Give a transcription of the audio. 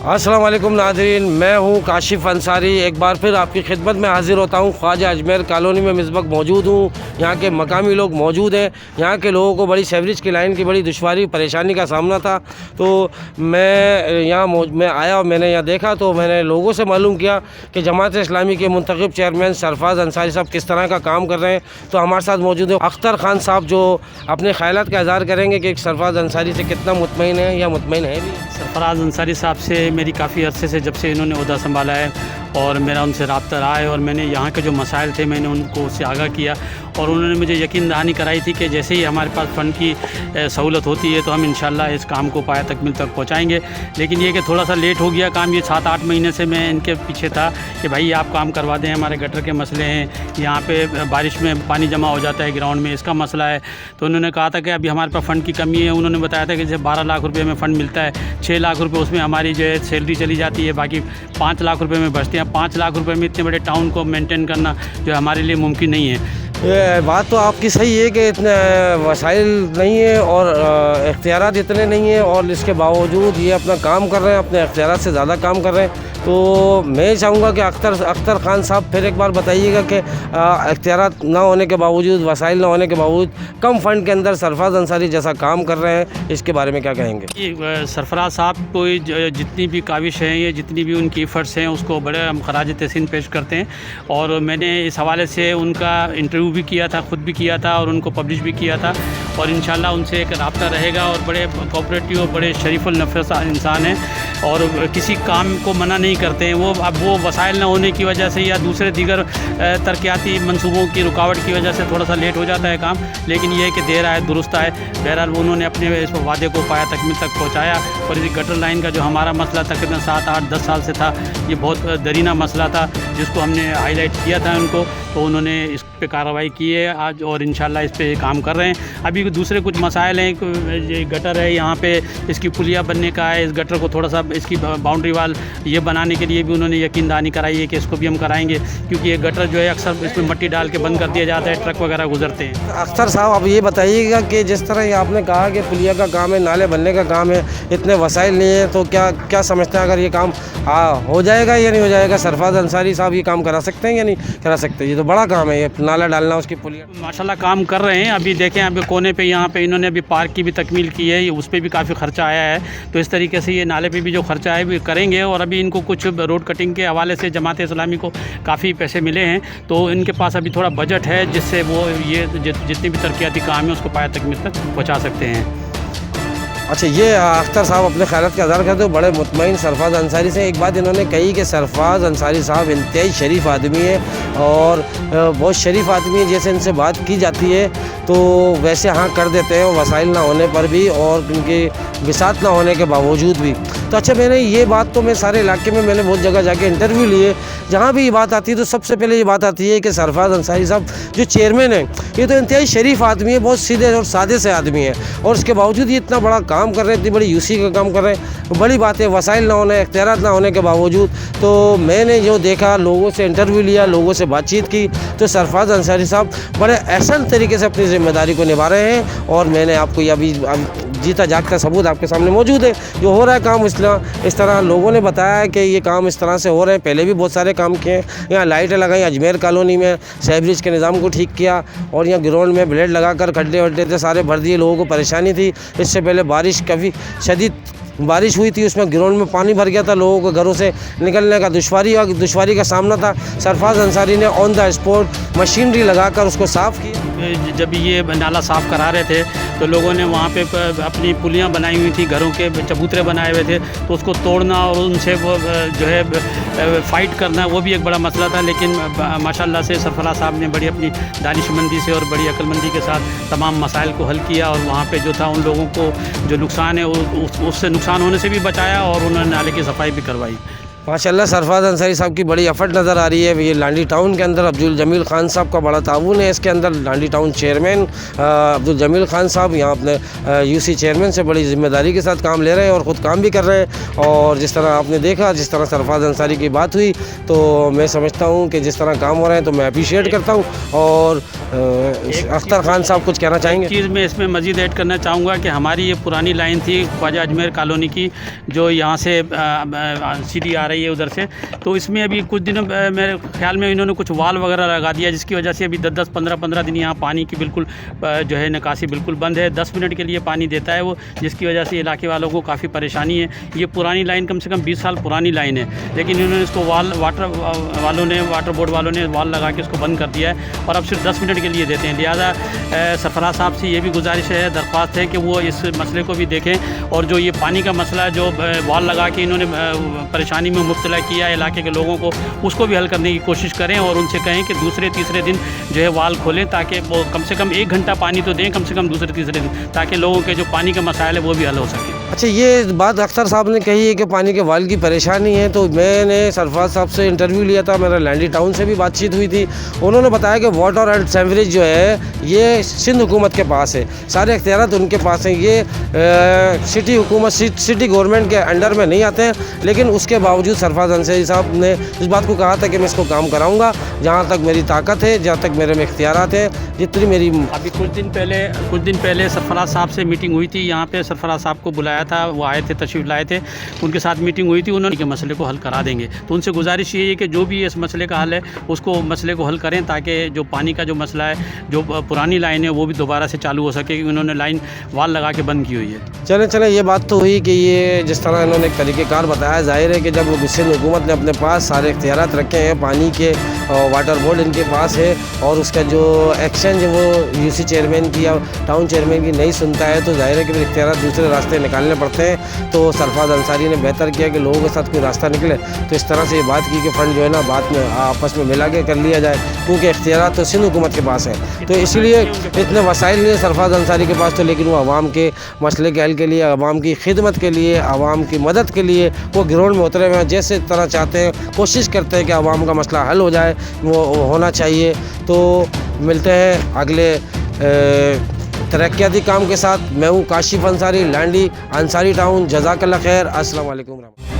अस्सलाम वालेकुम नाज़रीन, मैं हूँ काशिफ़ अंसारी। एक बार फिर आपकी खिदमत में हाज़िर होता हूँ। ख्वाजा अजमेर कॉलोनी में इस वक्त मौजूद हूँ। यहाँ के मकामी लोग मौजूद हैं। यहाँ के लोगों को बड़ी सेवरेज की लाइन की बड़ी दुश्वारी परेशानी का सामना था, तो मैं आया और मैंने यहाँ देखा, तो मैंने लोगों से मालूम किया कि जमात इस्लामी के मुंतखब चेयरमैन सरफराज अंसारी साहब किस तरह का काम कर रहे हैं। तो हमारे साथ मौजूद है अख्तर खान साहब, जो अपने ख़यालात का इज़हार करेंगे कि सरफराज अंसारी से कितना मुतमईन है या मुतमईन है भी। सरफराज अंसारी साहब से मेरी काफ़ी अरसे से, जब से इन्होंने ओहदा संभाला है और मेरा उनसे रब्ता रहा है, और मैंने यहाँ के जो मसाइल थे मैंने उनको उससे आगाह किया, और उन्होंने मुझे यकीन दहानी कराई थी कि जैसे ही हमारे पास फ़ंड की सहूलत होती है तो हम इंशाल्लाह इस काम को पाया तकमील तक पहुँचाएँगे। लेकिन ये कि थोड़ा सा लेट हो गया काम। ये 7-8 महीने से मैं इनके पीछे था कि भाई आप काम करवा दें, हमारे गटर के मसले हैं, यहाँ पे बारिश में पानी जमा हो जाता है ग्राउंड में, इसका मसला है। तो उन्होंने कहा था कि अभी हमारे पास फ़ंड की कमी है। उन्होंने बताया था कि जैसे 12 लाख रुपये में फ़ंड मिलता है, 6 लाख रुपये उसमें हमारी जो है सैलरी चली जाती है, बाकी 5 लाख रुपये में बचते हैं। 5 लाख रुपये में इतने बड़े टाउन को मेंटेन करना जो हमारे लिए मुमकिन नहीं है। ये बात तो आपकी सही है कि इतने वसाइल नहीं है और इख्तियारात इतने नहीं हैं, और इसके बावजूद ये अपना काम कर रहे हैं, अपने इख्तियारात से ज़्यादा काम कर रहे हैं। तो मैं चाहूँगा कि अख्तर खान साहब फिर एक बार बताइएगा कि इख्तियारात ना होने के बावजूद, वसाइल ना होने के बावजूद, कम फ़ंड के अंदर सरफराज अंसारी जैसा काम कर रहे हैं, इसके बारे में क्या कहेंगे? सरफराज साहब को जितनी भी काविश हैं, ये जितनी भी उनकी एफ़र्ट्स हैं, उसको बड़े हम खराज तहसीन पेश करते हैं। और मैंने इस हवाले से उनका इंटरव्यू भी किया था, ख़ुद भी किया था और उनको पब्लिश भी किया था, और इंशाल्लाह उनसे एक रब्ता रहेगा। और बड़े कोऑपरेटिव, बड़े शरीफुल नफ़स इंसान हैं और किसी काम को मना नहीं करते हैं। वो वसाइल न होने की वजह से या दूसरे दीगर तरक्याती मंसूबों की रुकावट की वजह से थोड़ा सा लेट हो जाता है काम, लेकिन यह है कि देर आए दुरुस्त आए। बहरहाल उन्होंने अपने इस वादे को पाया तकमील तक पहुँचाया। और इस गटर लाइन का जो हमारा मसला तकरीबन 7-8-10 साल से था, ये बहुत दरीना मसला था, जिसको हमने हाईलाइट किया था उनको, तो उन्होंने इस पे कार्रवाई की है आज, और इंशाल्लाह इस पे काम कर रहे हैं। अभी दूसरे कुछ मसाइल हैं, ये गटर है यहाँ पे, इसकी पुलिया बनने का है, इस गटर को थोड़ा सा इसकी बाउंड्री वाल ये बनाने के लिए भी उन्होंने यकीन दहानी कराई है कि इसको भी हम कराएंगे, क्योंकि ये गटर जो है अक्सर इसमें मिट्टी डाल के बंद कर दिया जाता है, ट्रक वगैरह गुजरते हैं। अख्तर साहब, अब ये बताइएगा कि जिस तरह ये आपने कहा कि पुलिया का काम है, नाले बनने का काम है, इतने वसाइल नहीं है, तो क्या समझते हैं अगर ये काम हो जाएगा या नहीं हो जाएगा? सरफराज अंसारी साहब ये काम करा सकते हैं या नहीं करा सकते? ये तो बड़ा काम है, ये नाला डालना, उसकी पुलिया। माशाल्लाह काम कर रहे हैं। अभी देखें, अभी कोने पे यहाँ पे इन्होंने अभी पार्क की भी तकमील की है, उस पर भी काफ़ी ख़र्चा आया है। तो इस तरीके से ये नाले पे भी जो ख़र्चा है भी करेंगे। और अभी इनको कुछ रोड कटिंग के हवाले से जमात इस्लामी को काफ़ी पैसे मिले हैं, तो इनके पास अभी थोड़ा बजट है, जिससे वो ये जितनी भी तरक्याती काम है उसको पाया तकमील तक पहुँचा सकते हैं। अच्छा, ये अख्तर साहब अपने ख़यालात का इज़हार करते हो बड़े मुतमईन सरफराज अंसारी से। एक बात इन्होंने कही कि सरफराज अंसारी साहब इंतहाई शरीफ आदमी है, और बहुत शरीफ आदमी है, जैसे इनसे बात की जाती है तो वैसे हाँ कर देते हैं, वसाइल ना होने पर भी और उनके बिसात ना होने के बावजूद भी। तो अच्छा, मैंने ये बात तो मैं सारे इलाके में मैंने बहुत जगह जाके इंटरव्यू लिए, जहाँ भी ये बात आती है तो सबसे पहले ये बात आती है कि सरफराज अंसारी साहब जो चेयरमैन है, ये तो इंतहाई शरीफ आदमी है, बहुत सीधे और सादे से आदमी है, और उसके बावजूद ये इतना बड़ा काम कर रहे हैं, इतनी बड़ी यूसी का काम कर रहे हैं। बड़ी बात है, वसाइल ना होने, इख्तियारात ना होने के बावजूद। तो मैंने जो देखा, लोगों से इंटरव्यू लिया, लोगों से बातचीत की, तो सरफराज अंसारी साहब बड़े एहसन तरीके से अपनी ज़िम्मेदारी को निभा रहे हैं। और मैंने आपको ये अभी जीता जागता सबूत आपके सामने मौजूद है, जो हो रहा है काम इस तरह लोगों ने बताया है कि ये काम इस तरह से हो रहे हैं। पहले भी बहुत सारे काम किए हैं, यहाँ लाइटें लगाई अजमेर कॉलोनी में, सेवरेज के निज़ाम को ठीक किया, और यहाँ ग्राउंड में ब्लेड लगाकर खड्डे वड्डे थे सारे भर दिए, लोगों को परेशानी थी। इससे पहले बारिश काफ़ी शदीद बारिश हुई थी, उसमें ग्राउंड में पानी भर गया था, लोगों को घरों से निकलने का दुश्वारी का सामना था। सरफराज अंसारी ने ऑन द स्पॉट मशीनरी लगाकर उसको साफ़ किया। जब ये नाला साफ़ करा रहे थे तो लोगों ने वहाँ पे अपनी पुलियाँ बनाई हुई थी, घरों के चबूतरे बनाए हुए थे, तो उसको तोड़ना और उनसे वो जो है फ़ाइट करना, वो भी एक बड़ा मसला था। लेकिन माशाल्लाह से सरफराज साहब ने बड़ी अपनी दानिशमंदी से और बड़ी अक्लमंदी के साथ तमाम मसाइल को हल किया, और वहाँ पे जो था उन लोगों को जो नुकसान है उससे नुकसान होने से भी बचाया, और उन्होंने नाले की सफाई भी करवाई। माशाल्लाह सरफराज अंसारी साहब की बड़ी एफर्ट नज़र आ रही है। ये लांडी टाउन के अंदर अब्दुल जमील ख़ान साहब का बड़ा ताउन है। इसके अंदर लांडी टाउन चेयरमैन अब्दुल जमील ख़ान साहब यहाँ अपने यूसी चेयरमैन से बड़ी ज़िम्मेदारी के साथ काम ले रहे हैं और ख़ुद काम भी कर रहे हैं। और जिस तरह आपने देखा, जिस तरह सरफराज अंसारी की बात हुई, तो मैं समझता हूँ कि जिस तरह काम हो रहे हैं तो मैं अप्रीशिएट करता हूँ। और अख्तर खान साहब कुछ कहना चाहेंगे? चीज़ मैं इसमें मज़ीद ऐड करना चाहूँगा कि हमारी ये पुरानी लाइन थी ख्वाजा अजमेर कॉलोनी की, जो यहाँ से सीधी आ रही है उधर से। तो इसमें अभी कुछ दिनों मेरे ख्याल में इन्होंने कुछ वाल वगैरह लगा दिया, जिसकी वजह से अभी 10-10, 15-15 दिन यहाँ पानी की बिल्कुल जो है निकासी बिल्कुल बंद है। 10 मिनट के लिए पानी देता है वो, जिसकी वजह से इलाके वालों को काफ़ी परेशानी है। ये पुरानी लाइन कम से कम 20 साल पुरानी लाइन है, लेकिन इन्होंने इसको वाटर बोर्ड वालों ने वाल लगा के इसको बंद कर दिया है और अब सिर्फ 10 मिनट के लिए देते हैं। लिहाजा सरफराज साहब से ये भी गुजारिश है, दरख्वास्त है कि वो इस मसले को भी देखें और जो ये पानी का मसला है, जो वाल लगा के इन्होंने परेशानी में मुब्तला किया इलाके के लोगों को, उसको भी हल करने की कोशिश करें और उनसे कहें कि दूसरे तीसरे दिन जो है वाल खोलें, ताकि वो कम से कम 1 घंटा पानी तो दें कम से कम दूसरे तीसरे दिन, ताकि लोगों के जो पानी का मसाइल है वो भी हल हो सके। अच्छा, ये बात अख्तर साहब ने कही है कि पानी के वाल की परेशानी है, तो मैंने सरफराज साहब से इंटरव्यू लिया था, मेरा लांडी टाउन से भी बातचीत हुई थी। उन्होंने बताया कि वाटर एंड सीवरेज जो है ये सिंध हुकूमत के पास है, सारे इख्तियारात उनके पास हैं। ये सिटी हुकूमत सिटी गवर्नमेंट के अंडर में नहीं आते हैं, लेकिन उसके बावजूद सरफराज अंसारी साहब ने इस बात को कहा था कि मैं इसको काम कराऊँगा जहाँ तक मेरी ताकत है, जहाँ तक मेरे में इख्तियारात हैं, जितनी मेरी। अभी कुछ दिन पहले सरफराज साहब से मीटिंग हुई थी यहाँ पे, सरफराज साहब को बुलाया था, वो आए थे, तशरीफ़ लाए थे, उनके साथ मीटिंग हुई थी, उन्होंने के मसले को हल करा देंगे। तो उनसे गुजारिश ये है कि जो भी इस मसले का हल है उसको मसले को हल करें, ताकि जो पानी का जो मसला है, जो पुरानी लाइन है वो भी दोबारा से चालू हो सके, क्योंकि उन्होंने लाइन वाल लगा के बंद की हुई है। चले ये बात तो हुई कि ये जिस तरह इन्होंने एक तरीक़ेकार बताया, जाहिर है कि जब सिंध हुकूमत ने अपने पास सारे इख्तियारात रखे हैं, पानी के वाटर बोर्ड इनके पास है और उसका जो एक्सचेंज है वो यूसी चेयरमैन की या टाउन चेयरमैन की नहीं सुनता है, तो जाहिर है कि फिर इख्तियारात दूसरे रास्ते निकालने पड़ते हैं। तो सरफराज अंसारी ने बेहतर किया कि लोगों के साथ कोई रास्ता निकले, तो इस तरह से ये बात की कि फ़ंड जो है ना बाद में आपस में मिला के कर लिया जाए, क्योंकि इख्तियारात तो सिंध हुकूमत के पास है। तो इसलिए इतने वसाइल नहीं है सरफराज अंसारी के पास, तो लेकिन वो आवाम के मसले के हल के लिए, आवाम की खिदमत के लिए, आवाम की मदद के लिए वो ग्राउंड में उतरे हुए हैं। जैसे तरह चाहते हैं, कोशिश करते हैं कि आवाम का मसला हल हो जाए, वो होना चाहिए। तो मिलते हैं अगले तरक्याती काम के साथ। मैं हूँ काशिफ अंसारी, लांडी अंसारी टाउन। जज़ाकल्लाह खैर। अस्सलाम वालेकुम।